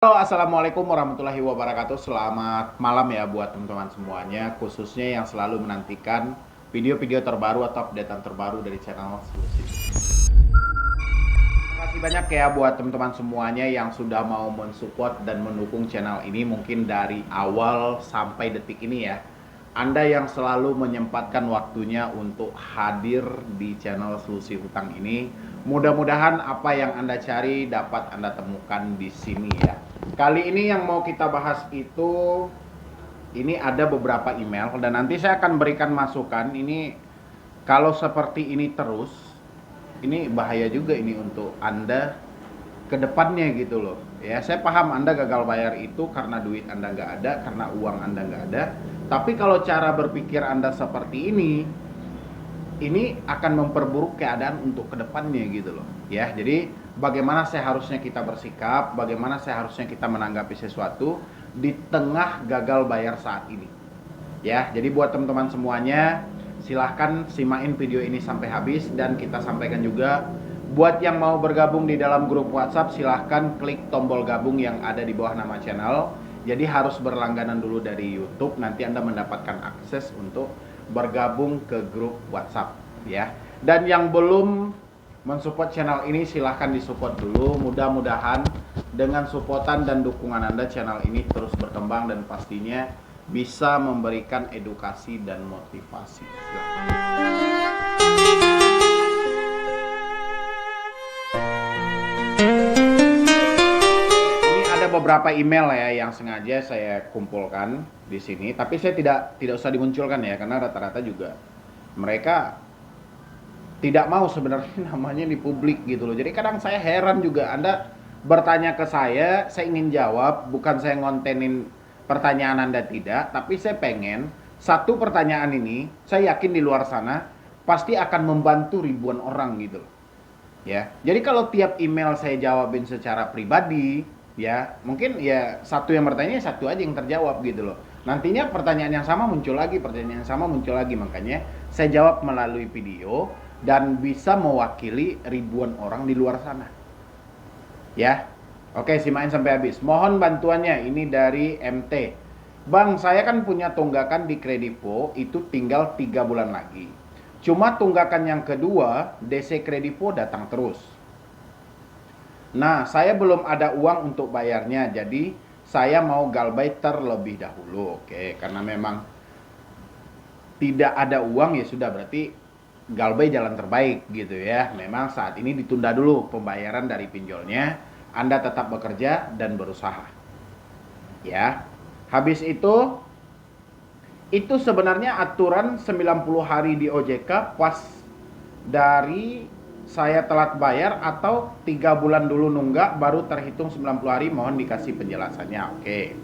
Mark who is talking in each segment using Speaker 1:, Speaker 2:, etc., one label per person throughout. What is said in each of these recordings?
Speaker 1: Halo, assalamualaikum warahmatullahi wabarakatuh. Selamat malam ya buat teman-teman semuanya, khususnya yang selalu menantikan video-video terbaru atau updatean terbaru dari channel Solusi. Terima kasih banyak ya buat teman-teman semuanya yang sudah mau mensupport dan mendukung channel ini mungkin dari awal sampai detik ini ya. Anda yang selalu menyempatkan waktunya untuk hadir di channel Solusi Hutang ini. Mudah-mudahan apa yang Anda cari dapat Anda temukan di sini ya. Kali ini yang mau kita bahas itu, ini ada beberapa email dan nanti saya akan berikan masukan. Ini kalau seperti ini terus, ini bahaya juga ini untuk Anda ke depannya gitu loh. Ya, saya paham Anda gagal bayar itu karena duit Anda nggak ada, karena uang Anda nggak ada. Tapi kalau cara berpikir Anda seperti ini akan memperburuk keadaan untuk kedepannya gitu loh ya. Jadi bagaimana seharusnya kita bersikap, bagaimana seharusnya kita menanggapi sesuatu di tengah gagal bayar saat ini ya. Jadi buat teman-teman semuanya, silahkan simain video ini sampai habis. Dan kita sampaikan juga buat yang mau bergabung di dalam grup WhatsApp, silahkan klik tombol gabung yang ada di bawah nama channel. Jadi harus berlangganan dulu dari YouTube, nanti Anda mendapatkan akses untuk bergabung ke grup WhatsApp ya. Dan yang belum mensupport channel ini silahkan disupport dulu. Mudah-mudahan dengan supportan dan dukungan Anda, channel ini terus berkembang dan pastinya bisa memberikan edukasi dan motivasi. Ini ada beberapa email ya yang sengaja saya kumpulkan di sini, tapi saya tidak usah dimunculkan ya, karena rata-rata juga mereka tidak mau sebenarnya namanya di publik gitu loh. Jadi kadang saya heran juga, Anda bertanya ke saya ingin jawab, bukan saya ngontenin pertanyaan Anda tidak, tapi saya pengen satu pertanyaan ini, saya yakin di luar sana pasti akan membantu ribuan orang gitu loh. Ya. Jadi kalau tiap email saya jawabin secara pribadi, ya, mungkin ya satu yang bertanya satu aja yang terjawab gitu loh. Nantinya pertanyaan yang sama muncul lagi, pertanyaan yang sama muncul lagi, makanya saya jawab melalui video dan bisa mewakili ribuan orang di luar sana. Ya. Oke, simain sampai habis. Mohon bantuannya, ini dari MT. Bang, saya kan punya tunggakan di Kredivo, itu tinggal 3 bulan lagi. Cuma tunggakan yang kedua, DC Kredivo datang terus. Nah, saya belum ada uang untuk bayarnya, jadi saya mau galbay terlebih dahulu. Oke, karena memang tidak ada uang ya sudah, berarti galbay jalan terbaik gitu ya. Memang saat ini ditunda dulu pembayaran dari pinjolnya. Anda tetap bekerja dan berusaha. Ya. Habis itu sebenarnya aturan 90 hari di OJK pas dari saya telat bayar atau 3 bulan dulu nunggak baru terhitung 90 hari, mohon dikasih penjelasannya. Oke.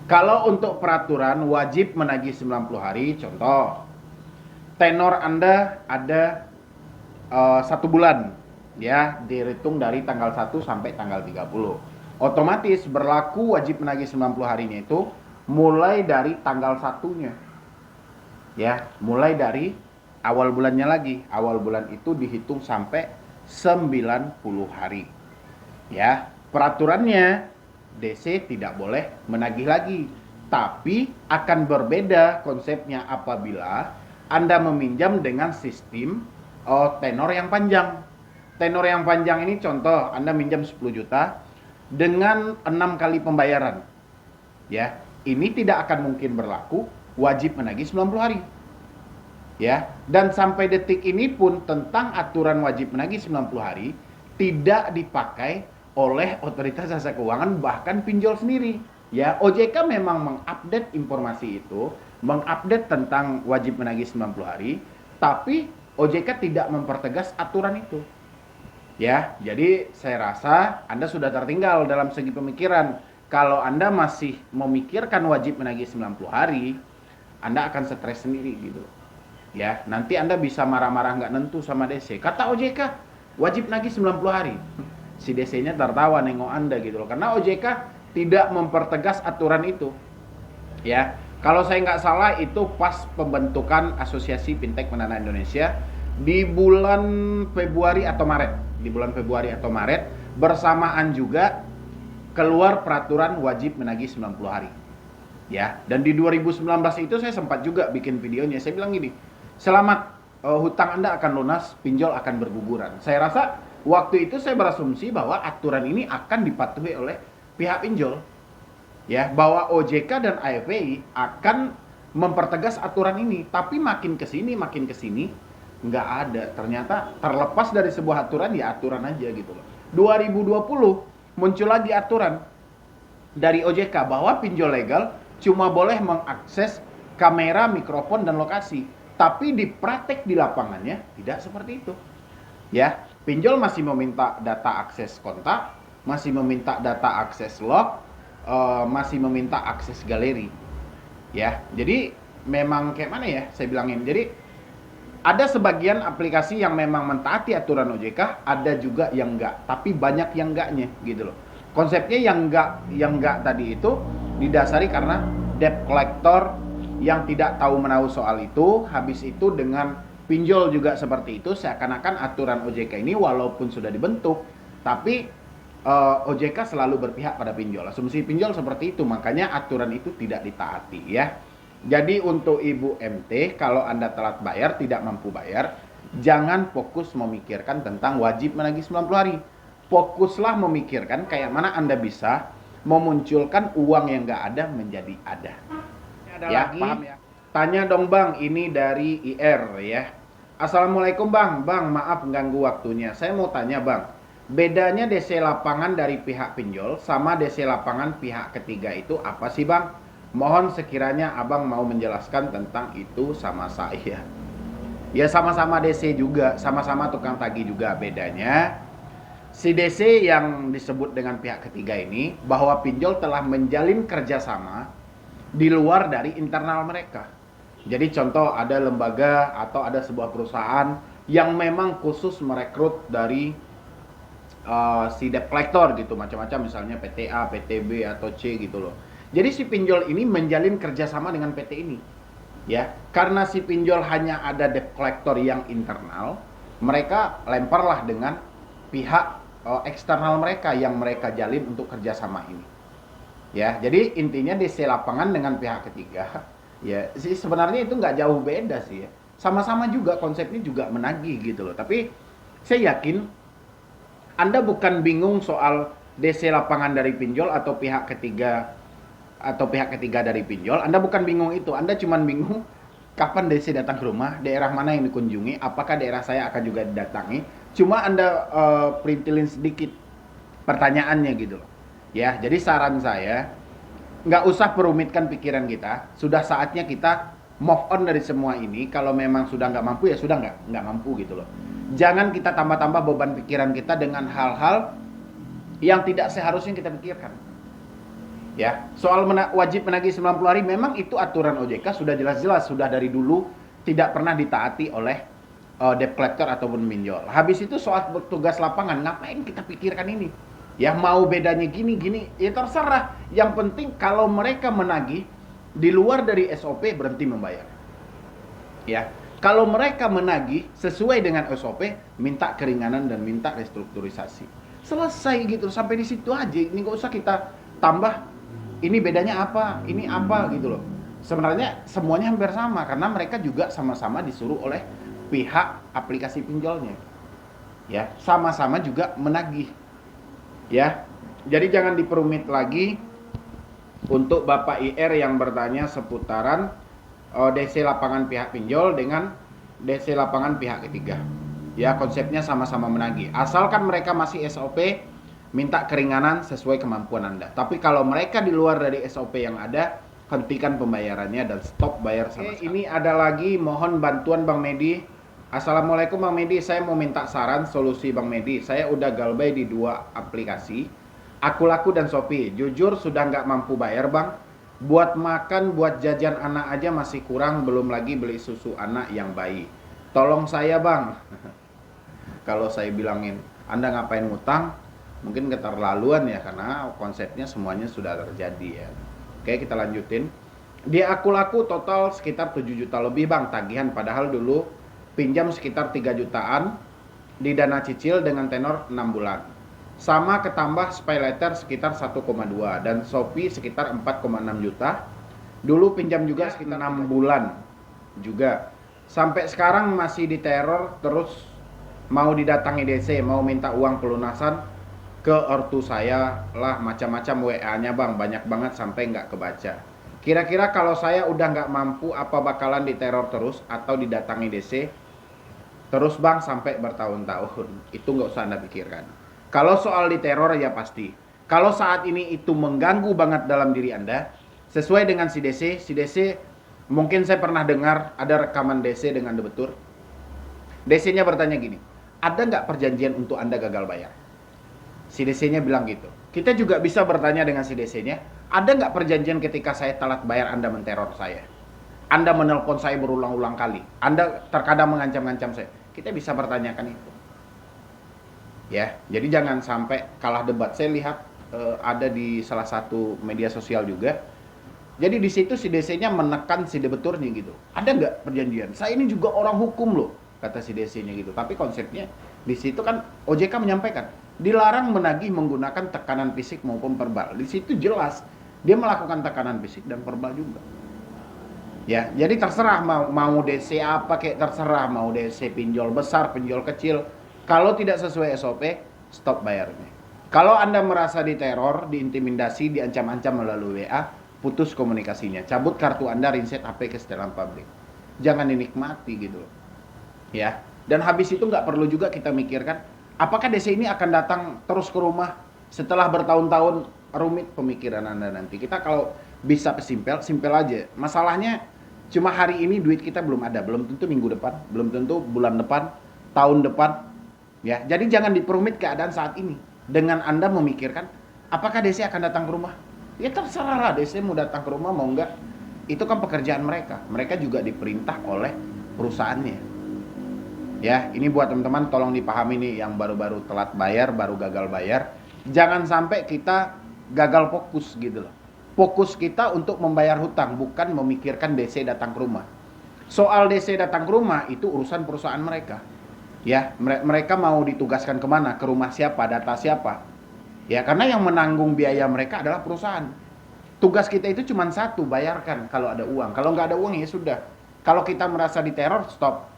Speaker 1: Kalau untuk peraturan wajib menagih 90 hari, contoh tenor Anda ada 1 bulan ya, dihitung dari tanggal 1 sampai tanggal 30. Otomatis berlaku wajib menagih 90 harinya itu mulai dari tanggal 1-nya. Ya, mulai dari awal bulannya lagi. Awal bulan itu dihitung sampai 90 hari. Ya, peraturannya DC tidak boleh menagih lagi. Tapi akan berbeda konsepnya apabila Anda meminjam dengan sistem tenor yang panjang. Tenor yang panjang ini contoh Anda minjam 10 juta dengan 6 kali pembayaran. Ya, ini tidak akan mungkin berlaku wajib menagih 90 hari. Ya, dan sampai detik ini pun tentang aturan wajib menagih 90 hari tidak dipakai oleh otoritas jasa keuangan, bahkan pinjol sendiri. Ya, OJK memang mengupdate informasi itu, mengupdate tentang wajib menagih 90 hari, tapi OJK tidak mempertegas aturan itu. Ya, jadi saya rasa Anda sudah tertinggal dalam segi pemikiran. Kalau Anda masih memikirkan wajib menagih 90 hari, Anda akan stres sendiri gitu. Ya, nanti Anda bisa marah-marah nggak nentu sama DC. Kata OJK, wajib nagih 90 hari. Si DC-nya tertawa nengok Anda gitu loh. Karena OJK tidak mempertegas aturan itu. Ya, kalau saya nggak salah itu pas pembentukan Asosiasi Fintech Pendanaan Indonesia di bulan Februari atau Maret. Di bulan Februari atau Maret bersamaan juga keluar peraturan wajib menagih 90 hari. Ya, dan di 2019 itu saya sempat juga bikin videonya. Saya bilang gini, selamat, hutang Anda akan lunas, pinjol akan berguguran. Saya rasa waktu itu saya berasumsi bahwa aturan ini akan dipatuhi oleh pihak pinjol. Ya, bahwa OJK dan AFPI akan mempertegas aturan ini. Tapi makin ke sini nggak ada. Ternyata terlepas dari sebuah aturan, ya aturan aja gitu loh. 2020 muncul lagi aturan dari OJK bahwa pinjol legal cuma boleh mengakses kamera, mikrofon, dan lokasi. Tapi di praktek di lapangannya tidak seperti itu. Ya, pinjol masih meminta data akses kontak, masih meminta data akses log, masih meminta akses galeri. Ya, jadi memang kayak mana ya saya bilangin. Jadi ada sebagian aplikasi yang memang mentaati aturan OJK, ada juga yang enggak, tapi banyak yang enggaknya gitu loh. Konsepnya yang enggak tadi itu didasari karena debt collector yang tidak tahu menahu soal itu, habis itu dengan pinjol juga seperti itu, seakan-akan aturan OJK ini walaupun sudah dibentuk, tapi OJK selalu berpihak pada pinjol. Asumsi pinjol seperti itu, makanya aturan itu tidak ditaati ya. Jadi untuk Ibu MT, kalau Anda telat bayar, tidak mampu bayar, jangan fokus memikirkan tentang wajib menagih 90 hari. Fokuslah memikirkan kayak mana Anda bisa memunculkan uang yang nggak ada menjadi ada. Ada ya, lagi, paham ya? Tanya dong Bang, ini dari IR ya. Assalamualaikum Bang, maaf ganggu waktunya. Saya mau tanya Bang, bedanya DC lapangan dari pihak pinjol sama DC lapangan pihak ketiga itu apa sih Bang? Mohon sekiranya Abang mau menjelaskan tentang itu sama saya. Ya sama-sama DC juga, sama-sama tukang tagih juga. Bedanya si DC yang disebut dengan pihak ketiga ini bahwa pinjol telah menjalin kerjasama di luar dari internal mereka. Jadi contoh ada lembaga atau ada sebuah perusahaan yang memang khusus merekrut dari si debt collector gitu, macam-macam, misalnya PTA, PTB atau C gitu loh. Jadi si pinjol ini menjalin kerjasama dengan PT ini. Ya, karena si pinjol hanya ada debt collector yang internal, mereka lemparlah dengan pihak eksternal mereka yang mereka jalin untuk kerjasama ini. Ya, jadi intinya DC lapangan dengan pihak ketiga, ya sih sebenarnya itu nggak jauh beda sih ya. Sama-sama juga konsepnya juga menagih gitu loh. Tapi saya yakin Anda bukan bingung soal DC lapangan dari pinjol atau pihak ketiga dari pinjol. Anda bukan bingung itu. Anda cuma bingung kapan DC datang ke rumah, daerah mana yang dikunjungi, apakah daerah saya akan juga didatangi. Cuma Anda perintilin sedikit pertanyaannya gitu loh. Ya, jadi saran saya nggak usah perumitkan pikiran kita. Sudah saatnya kita move on dari semua ini. Kalau memang sudah nggak mampu ya sudah nggak mampu gitu loh. Jangan kita tambah-tambah beban pikiran kita dengan hal-hal yang tidak seharusnya kita pikirkan. Ya, soal wajib menagih 90 hari memang itu aturan OJK sudah jelas-jelas, sudah dari dulu tidak pernah ditaati oleh debt collector ataupun pinjol. Habis itu soal tugas lapangan, ngapain kita pikirkan ini? Ya mau bedanya gini, ya terserah. Yang penting kalau mereka menagih di luar dari SOP berhenti membayar. Ya, kalau mereka menagih sesuai dengan SOP, minta keringanan dan minta restrukturisasi. Selesai gitu, sampai di situ aja. Ini nggak usah kita tambah. Ini bedanya apa? Ini apa gitu loh. Sebenarnya semuanya hampir sama karena mereka juga sama-sama disuruh oleh pihak aplikasi pinjolnya. Ya, sama-sama juga menagih. Ya. Jadi jangan diperumit lagi untuk Bapak IR yang bertanya seputaran DC lapangan pihak pinjol dengan DC lapangan pihak ketiga. Ya, konsepnya sama-sama menagih. Asalkan mereka masih SOP, minta keringanan sesuai kemampuan Anda. Tapi kalau mereka di luar dari SOP yang ada, hentikan pembayarannya dan stop bayar sama sekali. Ini ada lagi, mohon bantuan Bang Medi. Assalamualaikum Bang Medi, saya mau minta saran solusi Bang Medi. Saya udah galbay di 2 aplikasi, Akulaku dan Shopee. Jujur sudah nggak mampu bayar Bang. Buat makan, buat jajan anak aja masih kurang, belum lagi beli susu anak yang bayi. Tolong saya Bang. Kalau saya bilangin, Anda ngapain ngutang? Mungkin keterlaluan ya, karena konsepnya semuanya sudah terjadi ya. Oke, kita lanjutin. Di Akulaku total sekitar 7 juta lebih Bang tagihan, padahal dulu pinjam sekitar 3 jutaan di dana cicil dengan tenor 6 bulan. sama ketambah SpayLater sekitar 1,2 dan Shopee sekitar 4,6 juta. Dulu pinjam juga sekitar 6 bulan juga. Sampai sekarang masih diteror terus, mau didatangi DC, mau minta uang pelunasan ke ortu saya lah, macam-macam WA-nya bang, banyak banget sampai nggak kebaca. Kira-kira kalau saya udah nggak mampu, apa bakalan diteror terus atau didatangi DC terus bang sampai bertahun-tahun? Itu nggak usah Anda pikirkan. Kalau soal diteror ya pasti. Kalau saat ini itu mengganggu banget dalam diri Anda, sesuai dengan si DC mungkin saya pernah dengar ada rekaman DC dengan debetur. DC-nya bertanya gini, ada nggak perjanjian untuk Anda gagal bayar? Si DC-nya bilang gitu. Kita juga bisa bertanya dengan si DC-nya, ada nggak perjanjian ketika saya telat bayar Anda menteror saya? Anda menelpon saya berulang-ulang kali. Anda terkadang mengancam-ngancam saya. Kita bisa bertanyakan itu. Ya, jadi jangan sampai kalah debat. Saya lihat ada di salah satu media sosial juga. Jadi di situ si DC-nya menekan si debeturnya gitu. Ada nggak perjanjian? Saya ini juga orang hukum loh, kata si DC-nya gitu. Tapi konsepnya di situ kan OJK menyampaikan dilarang menagih menggunakan tekanan fisik maupun verbal. Di situ jelas dia melakukan tekanan fisik dan verbal juga. Ya, jadi terserah mau DC apa kayak terserah, mau DC pinjol besar, pinjol kecil. Kalau tidak sesuai SOP, stop bayarnya. Kalau Anda merasa diteror, diintimidasi, diancam-ancam melalui WA, putus komunikasinya. Cabut kartu Anda, reset HP ke setelan pabrik. Jangan dinikmati gitu. Ya. Dan habis itu nggak perlu juga kita mikirkan apakah DC ini akan datang terus ke rumah setelah bertahun-tahun. Rumit pemikiran Anda nanti. Kita kalau bisa simpel aja. Masalahnya cuma hari ini duit kita belum ada, belum tentu minggu depan, belum tentu bulan depan, tahun depan. Ya, jadi jangan diperumit keadaan saat ini dengan Anda memikirkan apakah DC akan datang ke rumah. Ya terserah lah DC mau datang ke rumah mau enggak. Itu kan pekerjaan mereka. Mereka juga diperintah oleh perusahaannya. Ya, ini buat teman-teman tolong dipahami nih yang baru-baru telat bayar, baru gagal bayar. Jangan sampai kita gagal fokus gitu loh. Fokus kita untuk membayar hutang, bukan memikirkan DC datang ke rumah. Soal DC datang ke rumah itu urusan perusahaan mereka. Ya, mereka mau ditugaskan kemana, ke rumah siapa, data siapa. Ya, karena yang menanggung biaya mereka adalah perusahaan. Tugas kita itu cuma satu, bayarkan kalau ada uang. Kalau nggak ada uang ya sudah. Kalau kita merasa diteror, stop.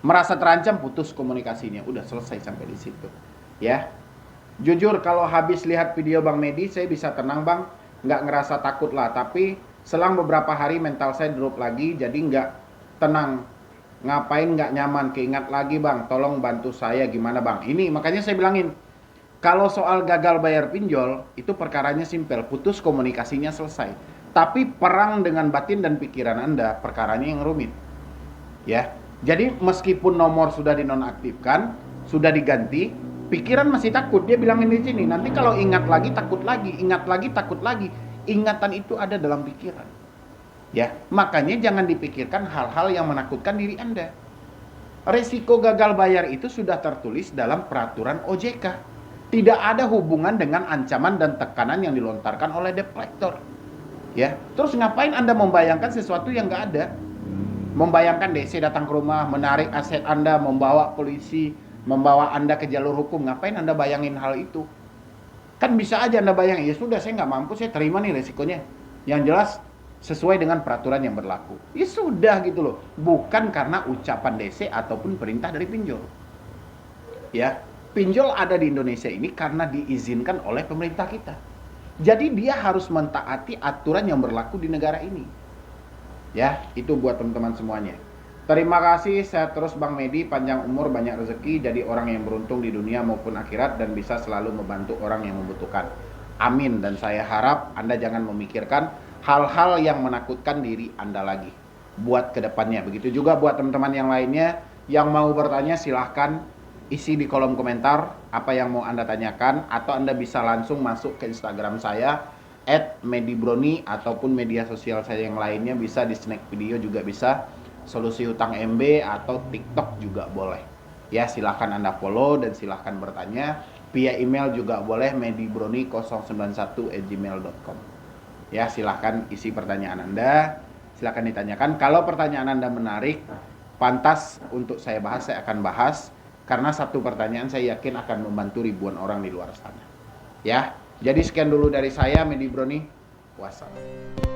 Speaker 1: Merasa terancam, putus komunikasinya. Udah selesai sampai di situ. Ya. Jujur kalau habis lihat video Bang Medi, saya bisa tenang Bang, nggak ngerasa takut lah. Tapi selang beberapa hari mental saya drop lagi, jadi nggak tenang. Ngapain nggak nyaman, keingat lagi Bang, tolong bantu saya gimana Bang. Ini makanya saya bilangin, kalau soal gagal bayar pinjol, itu perkaranya simpel, putus komunikasinya selesai. Tapi perang dengan batin dan pikiran Anda, perkaranya yang rumit. Ya, jadi meskipun nomor sudah dinonaktifkan, sudah diganti, pikiran masih takut. Dia bilangin di sini, nanti kalau ingat lagi takut lagi, ingat lagi takut lagi. Ingatan itu ada dalam pikiran. Ya, makanya jangan dipikirkan hal-hal yang menakutkan diri Anda. Resiko gagal bayar itu sudah tertulis dalam peraturan OJK. Tidak ada hubungan dengan ancaman dan tekanan yang dilontarkan oleh debt collector. Ya, terus ngapain Anda membayangkan sesuatu yang nggak ada? Membayangkan DC datang ke rumah, menarik aset Anda, membawa polisi, membawa Anda ke jalur hukum. Ngapain Anda bayangin hal itu? Kan bisa aja Anda bayangin, ya sudah saya nggak mampu, saya terima nih resikonya. Yang jelas sesuai dengan peraturan yang berlaku. Ya sudah gitu loh. Bukan karena ucapan DC ataupun perintah dari pinjol. Ya, pinjol ada di Indonesia ini karena diizinkan oleh pemerintah kita. Jadi dia harus mentaati aturan yang berlaku di negara ini. Ya, itu buat teman-teman semuanya. Terima kasih, saya terus Bang Medi, panjang umur, banyak rezeki, jadi orang yang beruntung di dunia maupun akhirat dan bisa selalu membantu orang yang membutuhkan. Amin. Dan saya harap Anda jangan memikirkan hal-hal yang menakutkan diri Anda lagi buat kedepannya. Begitu juga buat teman-teman yang lainnya yang mau bertanya, silahkan isi di kolom komentar apa yang mau Anda tanyakan, atau Anda bisa langsung masuk ke Instagram saya @medibroni ataupun media sosial saya yang lainnya, bisa di snack video juga bisa, solusi hutang MB atau TikTok juga boleh. Ya, silahkan Anda follow dan silahkan bertanya. Via email juga boleh, medibroni091@gmail.com. Ya, silahkan isi pertanyaan Anda, silahkan ditanyakan. Kalau pertanyaan Anda menarik, pantas untuk saya bahas, saya akan bahas. Karena satu pertanyaan saya yakin akan membantu ribuan orang di luar sana. Ya, jadi sekian dulu dari saya, Medi Broni. Wassalam.